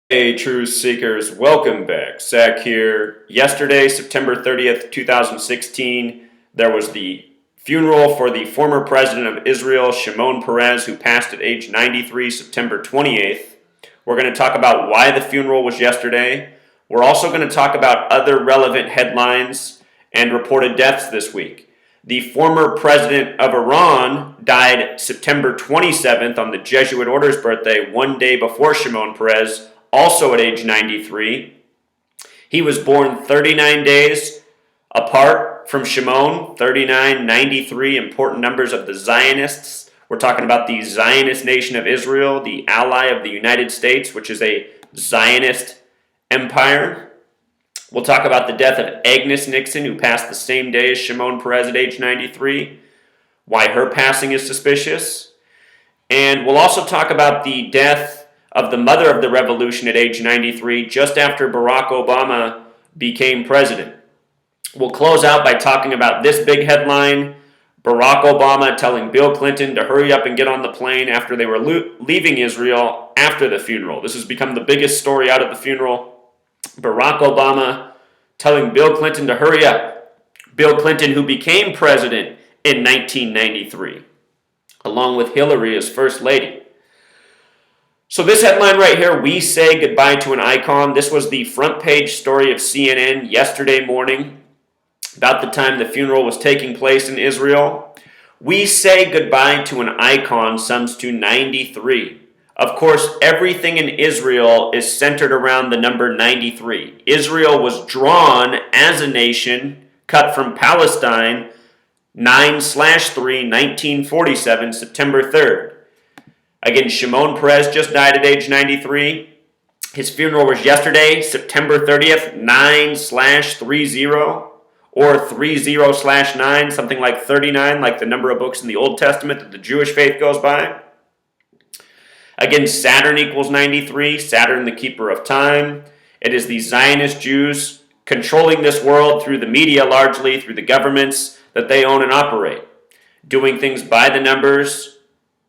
Hey, truth seekers, welcome back. Zach here. Yesterday, September 30th, 2016, there was the funeral for the former president of Israel, Shimon Peres, who passed at age 93, September 28th. We're going to talk about why the funeral was yesterday. We're also going to talk about other relevant headlines and reported deaths this week. The former president of Iran died September 27th on the Jesuit order's birthday, one day before Shimon Peres, also at age 93. He was born 39 days apart from Shimon, 39, 93, important numbers of the Zionists. We're talking about the Zionist nation of Israel, the ally of the United States, which is a Zionist empire. We'll talk about the death of Agnes Nixon, who passed the same day as Shimon Peres at age 93, why her passing is suspicious. And we'll also talk about the death of the mother of the revolution at age 93, just after Barack Obama became president. We'll close out by talking about this big headline: Barack Obama telling Bill Clinton to hurry up and get on the plane after they were leaving Israel after the funeral. This has become the biggest story out of the funeral. Barack Obama telling Bill Clinton to hurry up. Bill Clinton, who became president in 1993, along with Hillary as first lady. So this headline right here, we say goodbye to an icon. This was the front page story of CNN yesterday morning, about the time the funeral was taking place in Israel. We say goodbye to an icon sums to 93. Of course, everything in Israel is centered around the number 93. Israel was drawn as a nation, cut from Palestine, 9/3, 1947, September 3rd. Again, Shimon Peres just died at age 93. His funeral was yesterday, September 30th, 9/30, or 30/9, something like 39, like the number of books in the Old Testament that the Jewish faith goes by. Again, Saturn equals 93, Saturn the keeper of time. It is the Zionist Jews controlling this world through the media, largely through the governments that they own and operate, doing things by the numbers,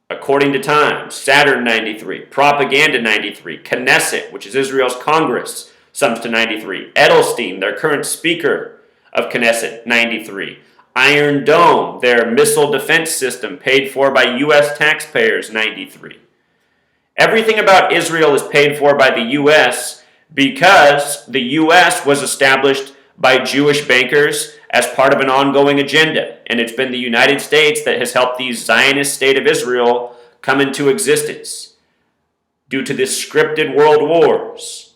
according to time. Saturn 93, Propaganda 93, Knesset, which is Israel's Congress, sums to 93. Edelstein, their current speaker of Knesset, 93. Iron Dome, their missile defense system paid for by U.S. taxpayers, 93. Everything about Israel is paid for by the U.S. because the U.S. was established by Jewish bankers as part of an ongoing agenda. And it's been the United States that has helped the Zionist state of Israel come into existence due to the scripted world wars.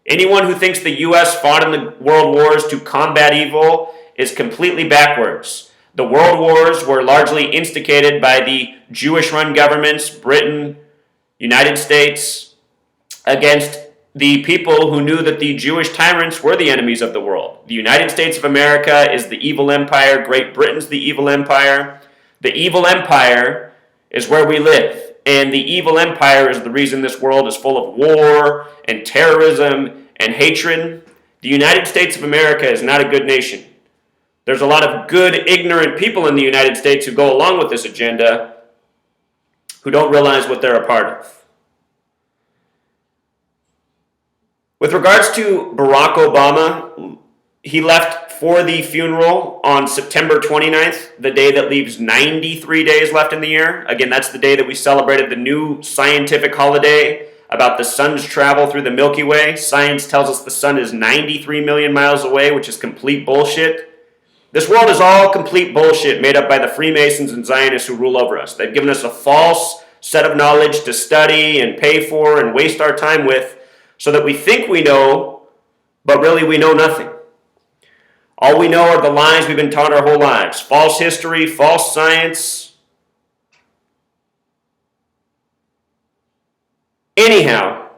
Anyone who thinks the U.S. fought in the world wars to combat evil is completely backwards. The world wars were largely instigated by the Jewish-run governments, Britain, United States, against the people who knew that the Jewish tyrants were the enemies of the world. The United States of America is the evil empire. Great Britain's the evil empire. The evil empire is where we live. And the evil empire is the reason this world is full of war and terrorism and hatred. The United States of America is not a good nation. There's a lot of good, ignorant people in the United States who go along with this agenda who don't realize what they're a part of. With regards to Barack Obama, he left for the funeral on September 29th, the day that leaves 93 days left in the year. Again, that's the day that we celebrated the new scientific holiday about the sun's travel through the Milky Way. Science tells us the sun is 93 million miles away, which is complete bullshit. This world is all complete bullshit made up by the Freemasons and Zionists who rule over us. They've given us a false set of knowledge to study and pay for and waste our time with, so that we think we know, but really we know nothing. All we know are the lies we've been taught our whole lives. False history, false science. Anyhow,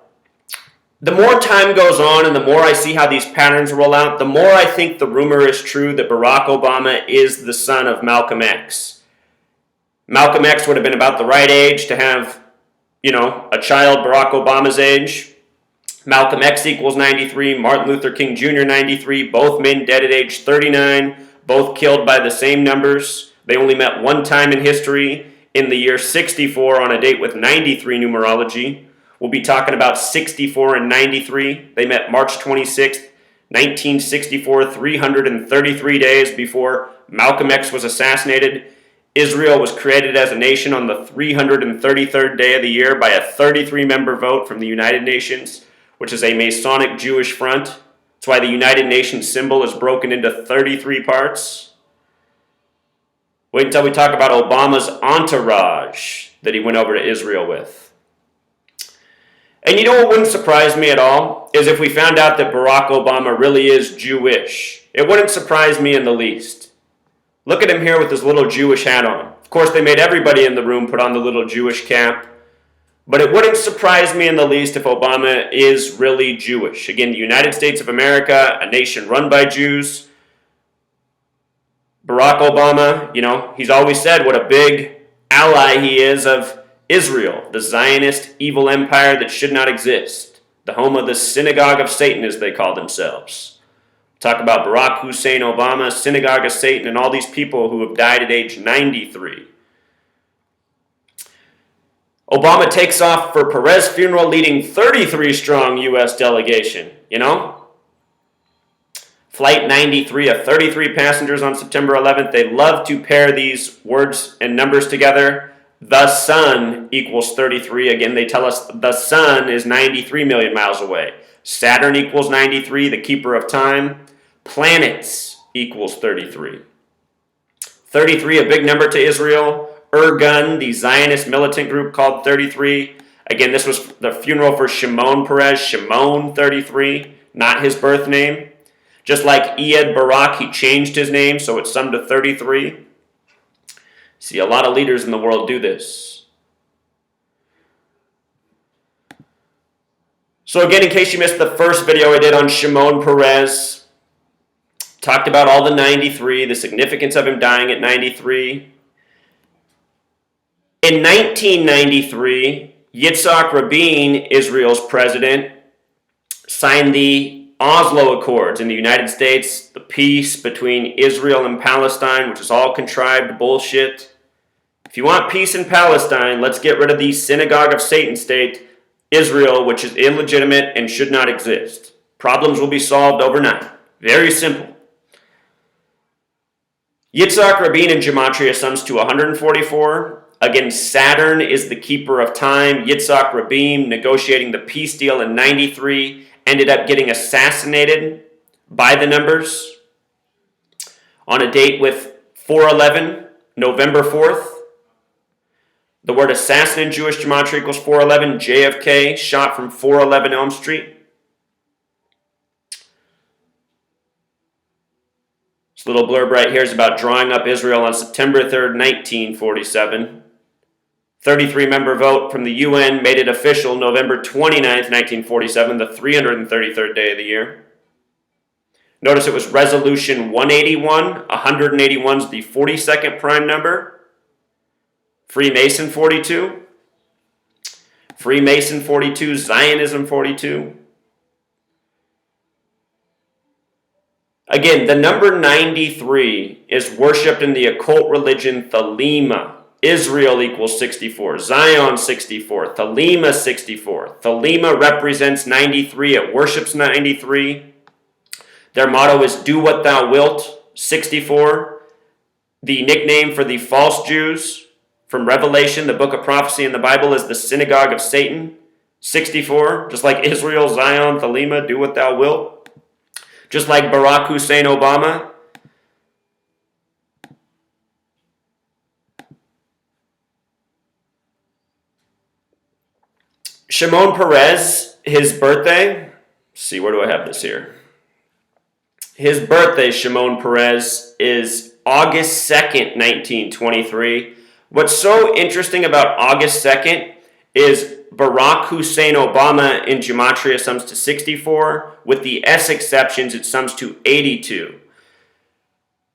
the more time goes on and the more I see how these patterns roll out, the more I think the rumor is true that Barack Obama is the son of Malcolm X. Malcolm X would have been about the right age to have, a child Barack Obama's age. Malcolm X equals 93, Martin Luther King Jr. 93, both men dead at age 39, both killed by the same numbers. They only met one time in history, in the year 64 on a date with 93 numerology. We'll be talking about 64 and 93. They met March 26th, 1964, 333 days before Malcolm X was assassinated. Israel was created as a nation on the 333rd day of the year by a 33-member vote from the United Nations, which is a Masonic Jewish front. That's why the United Nations symbol is broken into 33 parts. Wait until we talk about Obama's entourage that he went over to Israel with. And you know what wouldn't surprise me at all is if we found out that Barack Obama really is Jewish. It wouldn't surprise me in the least. Look at him here with his little Jewish hat on. Of course, they made everybody in the room put on the little Jewish cap. But it wouldn't surprise me in the least if Obama is really Jewish. Again, the United States of America, a nation run by Jews. Barack Obama, he's always said what a big ally he is of Israel, the Zionist evil empire that should not exist. The home of the Synagogue of Satan, as they call themselves. Talk about Barack Hussein Obama, Synagogue of Satan, and all these people who have died at age 93. Obama takes off for Perez funeral leading 33-strong U.S. delegation, Flight 93 of 33 passengers on September 11th. They love to pair these words and numbers together. The sun equals 33. Again, they tell us the sun is 93 million miles away. Saturn equals 93, the keeper of time. Planets equals 33. 33, a big number to Israel. Irgun, the Zionist militant group, called 33. Again, this was the funeral for Shimon Peres, Shimon 33, not his birth name. Just like Iyad Barak, he changed his name, so it summed to 33. See, a lot of leaders in the world do this. So again, in case you missed the first video I did on Shimon Peres, talked about all the 93, the significance of him dying at 93. In 1993, Yitzhak Rabin, Israel's president, signed the Oslo Accords in the United States, the peace between Israel and Palestine, which is all contrived bullshit. If you want peace in Palestine, let's get rid of the Synagogue of Satan state, Israel, which is illegitimate and should not exist. Problems will be solved overnight. Very simple. Yitzhak Rabin in Gematria sums to 144. Again, Saturn is the keeper of time. Yitzhak Rabin, negotiating the peace deal in 93, ended up getting assassinated by the numbers on a date with 4/11, November 4th. The word assassin in Jewish gematria equals 4/11. JFK shot from 411 Elm Street. This little blurb right here is about drawing up Israel on September 3rd, 1947. 33-member vote from the UN made it official November 29th, 1947, the 333rd day of the year. Notice it was Resolution 181. 181 is the 42nd prime number. Freemason 42. Freemason 42. Zionism 42. Again, the number 93 is worshipped in the occult religion Thelema. Israel equals 64. Zion 64. Thelema 64. Thelema represents 93. It worships 93. Their motto is do what thou wilt. 64. The nickname for the false Jews from Revelation, the book of prophecy in the Bible, is the Synagogue of Satan. 64. Just like Israel, Zion, Thelema, do what thou wilt. Just like Barack Hussein Obama. Shimon Peres, his birthday, let's see, where do I have this here? His birthday, Shimon Peres, is August 2nd, 1923. What's so interesting about August 2nd is Barack Hussein Obama in Gematria sums to 64. With the S exceptions, it sums to 82.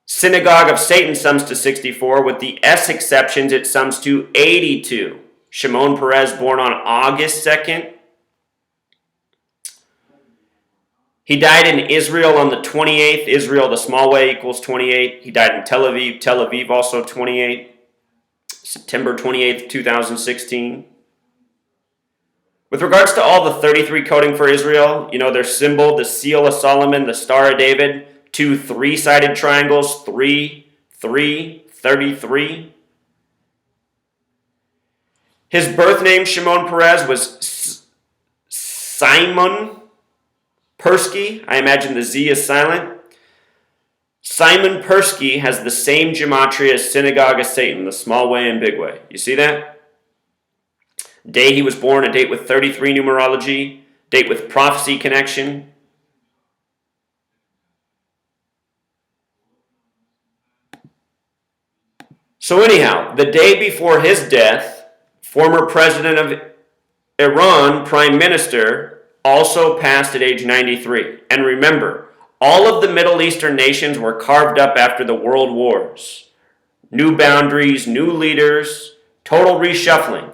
Synagogue of Satan sums to 64. With the S exceptions, it sums to 82. Shimon Peres, born on August 2nd. He died in Israel on the 28th. Israel, the small way, equals 28. He died in Tel Aviv. Tel Aviv, also 28. September 28th, 2016. With regards to all the 33 coding for Israel, their symbol, the seal of Solomon, the Star of David, two three-sided triangles, 3, 3, 33. His birth name, Shimon Peres, was Simon Persky. I imagine the Z is silent. Simon Persky has the same gematria as Synagogue of Satan, the small way and big way. You see that? Day he was born, a date with 33 numerology, date with prophecy connection. So anyhow, the day before his death, former president of Iran, prime minister, also passed at age 93. And remember, all of the Middle Eastern nations were carved up after the world wars. New boundaries, new leaders, total reshuffling.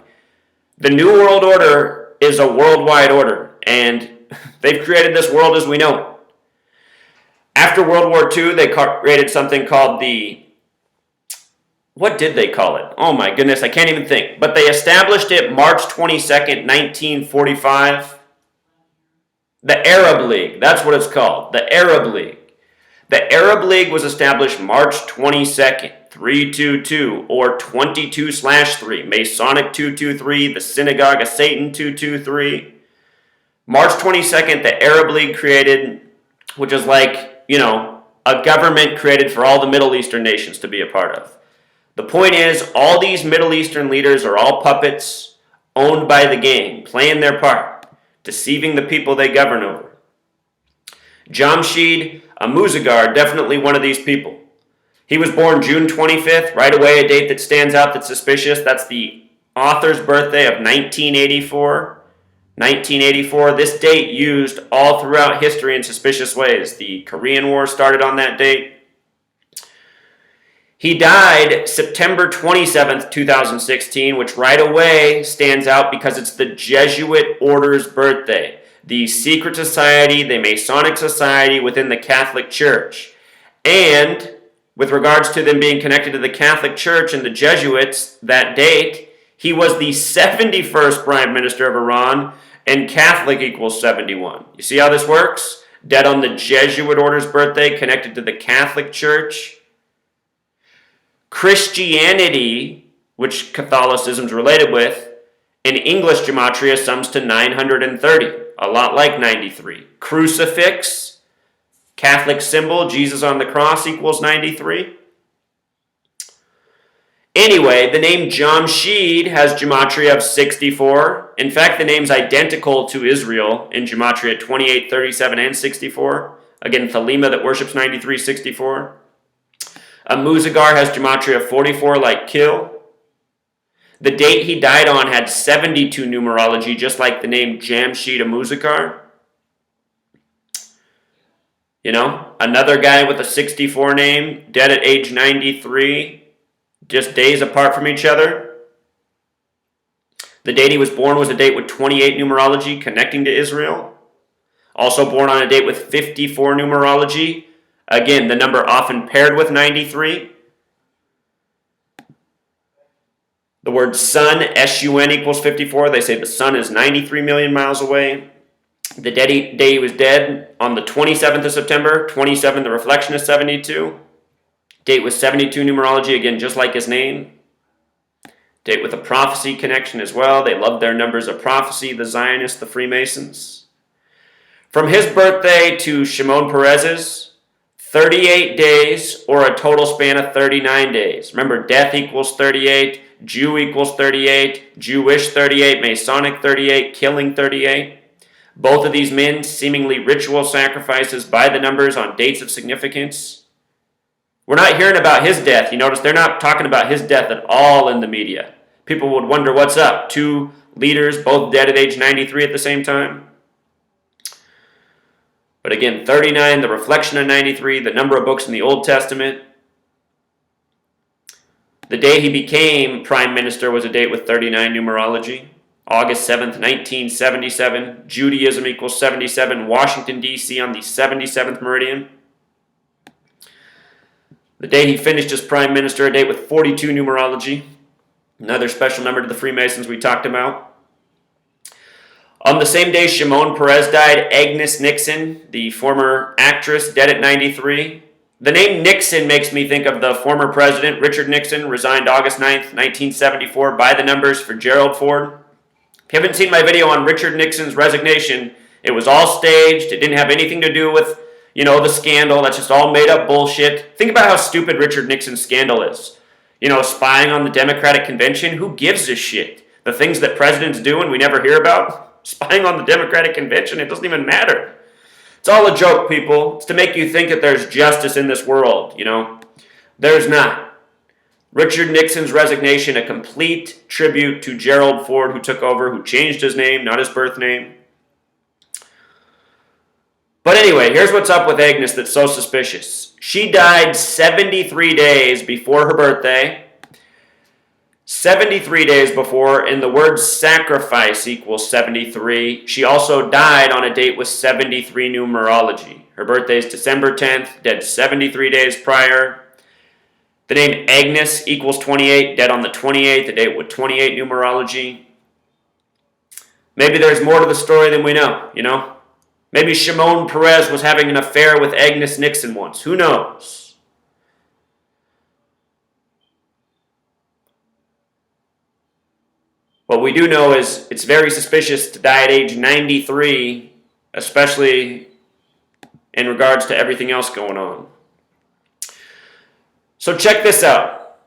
The New World Order is a worldwide order, and they've created this world as we know it. After World War II, they created something called what did they call it? Oh my goodness, I can't even think. But they established it March 22nd, 1945. The Arab League, that's what it's called, the Arab League. The Arab League was established March 22nd, 322, or 22/3, Masonic 223, the Synagogue of Satan 223. March 22nd, the Arab League created, which is like, a government created for all the Middle Eastern nations to be a part of. The point is, all these Middle Eastern leaders are all puppets owned by the gang, playing their part, deceiving the people they govern over. Jamshid, Amouzegar, definitely one of these people. He was born June 25th, right away a date that stands out that's suspicious. That's the author's birthday of 1984. 1984, this date used all throughout history in suspicious ways. The Korean War started on that date. He died September 27th, 2016, which right away stands out because it's the Jesuit order's birthday. The secret society, the Masonic society within the Catholic Church. And with regards to them being connected to the Catholic Church and the Jesuits, that date, he was the 71st Prime Minister of Iran, and Catholic equals 71. You see how this works? Dead on the Jesuit order's birthday, connected to the Catholic Church. Christianity, which Catholicism is related with, in English gematria sums to 930, a lot like 93. Crucifix, Catholic symbol, Jesus on the cross equals 93. Anyway, the name Jamshid has gematria of 64. In fact, the name's identical to Israel in gematria 28, 37, and 64. Again, Thelema that worships 93, 64. Amouzegar has gematria 44 like kill. The date he died on had 72 numerology, just like the name Jamshid Amouzegar. Another guy with a 64 name, dead at age 93, just days apart from each other. The date he was born was a date with 28 numerology connecting to Israel. Also born on a date with 54 numerology. Again, the number often paired with 93. The word sun, S-U-N equals 54. They say the sun is 93 million miles away. The day he was dead on the 27th of September. 27, the reflection is 72. Date with 72 numerology, again, just like his name. Date with a prophecy connection as well. They love their numbers of prophecy, the Zionists, the Freemasons. From his birthday to Shimon Peres's, 38 days, or a total span of 39 days. Remember, death equals 38, Jew equals 38, Jewish 38, Masonic 38, killing 38. Both of these men, seemingly ritual sacrifices by the numbers on dates of significance. We're not hearing about his death. You notice they're not talking about his death at all in the media. People would wonder what's up. Two leaders, both dead at age 93 at the same time. But again, 39, the reflection of 93, the number of books in the Old Testament. The day he became prime minister was a date with 39 numerology. August 7th, 1977. Judaism equals 77. Washington, D.C. on the 77th meridian. The day he finished as prime minister, a date with 42 numerology. Another special number to the Freemasons we talked about. On the same day Shimon Peres died, Agnes Nixon, the former actress, dead at 93. The name Nixon makes me think of the former president, Richard Nixon, resigned August 9th, 1974, by the numbers for Gerald Ford. If you haven't seen my video on Richard Nixon's resignation, it was all staged. It didn't have anything to do with, the scandal. That's just all made up bullshit. Think about how stupid Richard Nixon's scandal is. Spying on the Democratic convention. Who gives a shit? The things that presidents do and we never hear about? Spying on the Democratic convention, it doesn't even matter. It's all a joke, people. It's to make you think that there's justice in this world, There's not. Richard Nixon's resignation, a complete tribute to Gerald Ford, who took over, who changed his name, not his birth name. But anyway, here's what's up with Agnes that's so suspicious. She died 73 days before her birthday. 73 days before, and the word sacrifice equals 73. She also died on a date with 73 numerology. Her birthday is December 10th, dead 73 days prior. The name Agnes equals 28, dead on the 28th, a date with 28 numerology. Maybe there's more to the story than we know, Maybe Shimon Peres was having an affair with Agnes Nixon once. Who knows? What we do know is it's very suspicious to die at age 93, especially in regards to everything else going on. So check this out.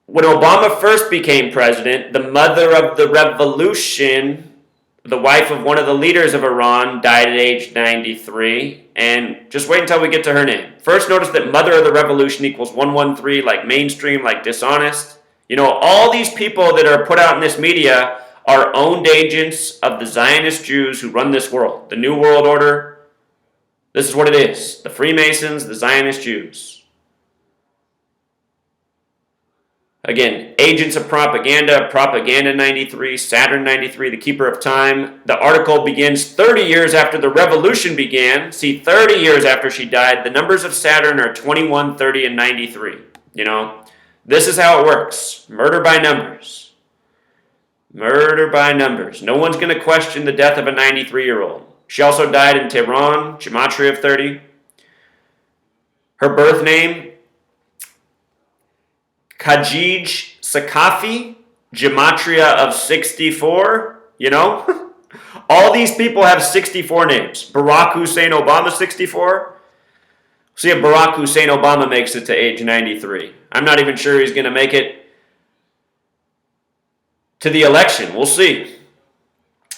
When Obama first became president, the mother of the revolution, the wife of one of the leaders of Iran, died at age 93. And just wait until we get to her name. First, notice that mother of the revolution equals 113, like mainstream, like dishonest. All these people that are put out in this media are owned agents of the Zionist Jews who run this world. The New World Order. This is what it is. The Freemasons, the Zionist Jews. Again, agents of propaganda, Propaganda 93, Saturn 93, the Keeper of Time. The article begins 30 years after the revolution began. See, 30 years after she died, the numbers of Saturn are 21, 30, and 93. This is how it works. Murder by numbers. Murder by numbers. No one's going to question the death of a 93-year-old. She also died in Tehran, gematria of 30. Her birth name, Kajij Sakafi, gematria of 64. All these people have 64 names. Barack Hussein Obama, 64. See if Barack Hussein Obama makes it to age 93. I'm not even sure he's going to make it to the election. We'll see.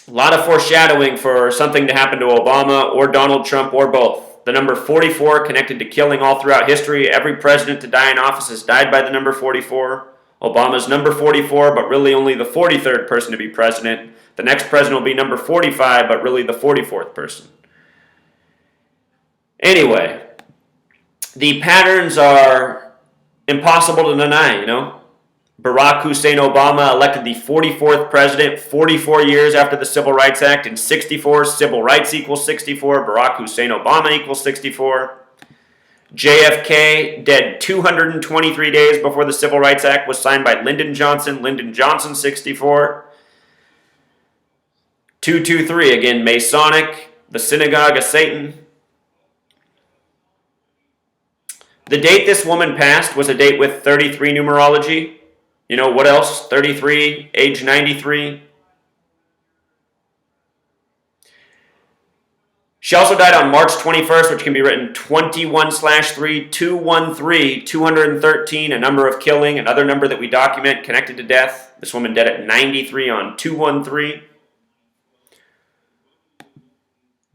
A lot of foreshadowing for something to happen to Obama or Donald Trump or both. The number 44 connected to killing all throughout history. Every president to die in office has died by the number 44. Obama's number 44, but really only the 43rd person to be president. The next president will be number 45, but really the 44th person. Anyway, the patterns are impossible to deny, Barack Hussein Obama elected the 44th president 44 years after the Civil Rights Act. In 64, civil rights equals 64. Barack Hussein Obama equals 64. JFK, dead 223 days before the Civil Rights Act, was signed by Lyndon Johnson. Lyndon Johnson, 64. 223, again, Masonic, the Synagogue of Satan. The date this woman passed was a date with 33 numerology. What else? 33, age 93. She also died on March 21st, which can be written 21/3, 213, 213, a number of killing, another number that we document connected to death. This woman dead at 93 on 213.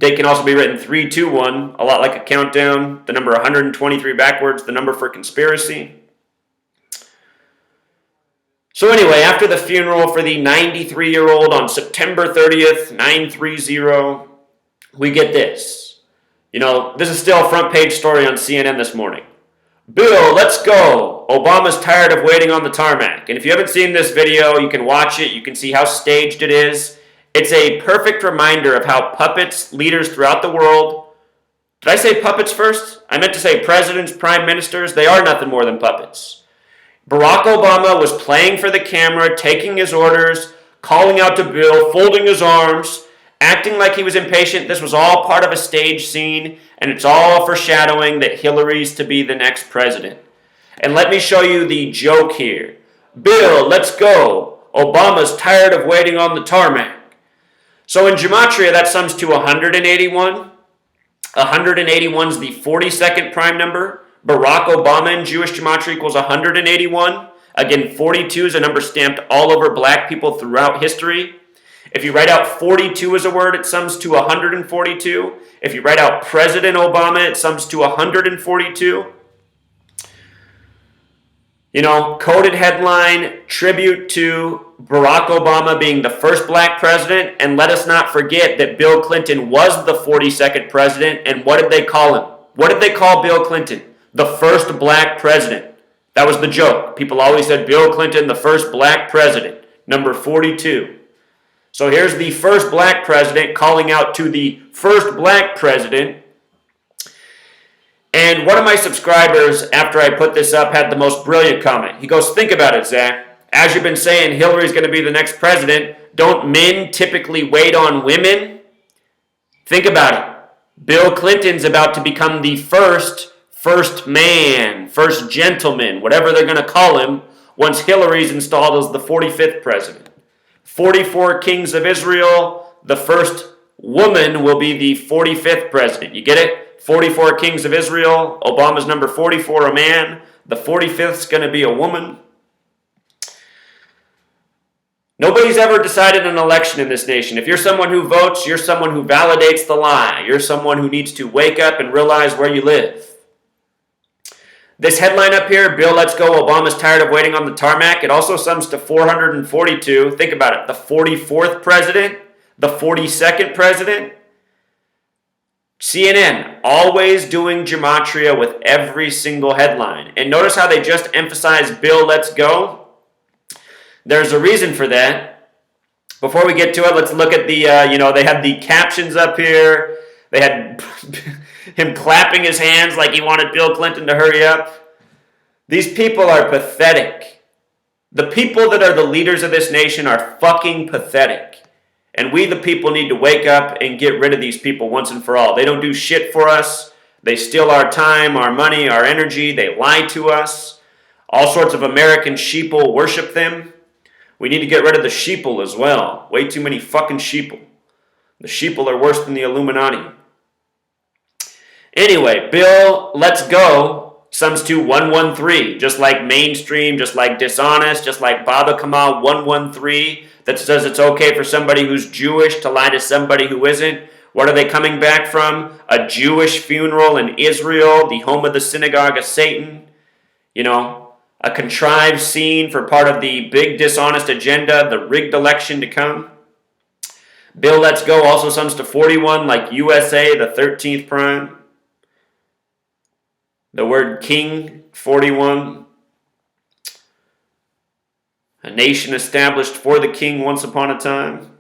Date can also be written 321, a lot like a countdown. The number 123 backwards, the number for conspiracy. So anyway, after the funeral for the 93-year-old on September 30th, 930, we get this. This is still a front page story on CNN this morning. Bill, let's go. Obama's tired of waiting on the tarmac. And if you haven't seen this video, you can watch it. You can see how staged it is. It's a perfect reminder of how puppets, leaders throughout the world. Did I say puppets first? I meant to say presidents, prime ministers. They are nothing more than puppets. Barack Obama was playing for the camera, taking his orders, calling out to Bill, folding his arms, acting like he was impatient. This was all part of a stage scene, and it's all foreshadowing that Hillary's to be the next president. And let me show you the joke here. Bill, let's go. Obama's tired of waiting on the tarmac. So in gematria, that sums to 181. 181 is the 42nd prime number. Barack Obama in Jewish gematria equals 181. Again, 42 is a number stamped all over black people throughout history. If you write out 42 as a word, it sums to 142. If you write out President Obama, it sums to 142. You know, coded headline, tribute to Barack Obama being the first black president. And let us not forget that Bill Clinton was the 42nd president. And what did they call him? What did they call Bill Clinton? The first black president. That was the joke. People always said Bill Clinton, the first black president, number 42. So here's the first black president calling out to the first black president. And one of my subscribers, after I put this up, had the most brilliant comment. He goes, think about it, Zach. As you've been saying, Hillary's going to be the next president. Don't men typically wait on women? Think about it. Bill Clinton's about to become the first man, first gentleman, whatever they're going to call him, once Hillary's installed as the 45th president. 44 kings of Israel, the first woman will be the 45th president. You get it? 44 kings of Israel, Obama's number 44, a man. The 45th is going to be a woman. Nobody's ever decided an election in this nation. If you're someone who votes, you're someone who validates the lie. You're someone who needs to wake up and realize where you live. This headline up here, Bill, let's go, Obama's tired of waiting on the tarmac. It also sums to 442. Think about it. The 44th president, the 42nd president. CNN, always doing gematria with every single headline. And notice how they just emphasize Bill, let's go. There's a reason for that. Before we get to it, let's look at the, they have the captions up here. They had him clapping his hands like he wanted Bill Clinton to hurry up. These people are pathetic. The people that are the leaders of this nation are fucking pathetic. And we, the people, need to wake up and get rid of these people once and for all. They don't do shit for us. They steal our time, our money, our energy. They lie to us. All sorts of American sheeple worship them. We need to get rid of the sheeple as well. Way too many fucking sheeple. The sheeple are worse than the Illuminati. Anyway, Bill, let's go, sums to 113. Just like mainstream, just like dishonest, just like Baba Kamal 113. That says it's okay for somebody who's Jewish to lie to somebody who isn't. What are they coming back from? A Jewish funeral in Israel, the home of the Synagogue of Satan. You know, a contrived scene for part of the big dishonest agenda, the rigged election to come. Bill, let's go also sums to 41, like USA, the 13th prime. The word king, 41. A nation established for the king once upon a time.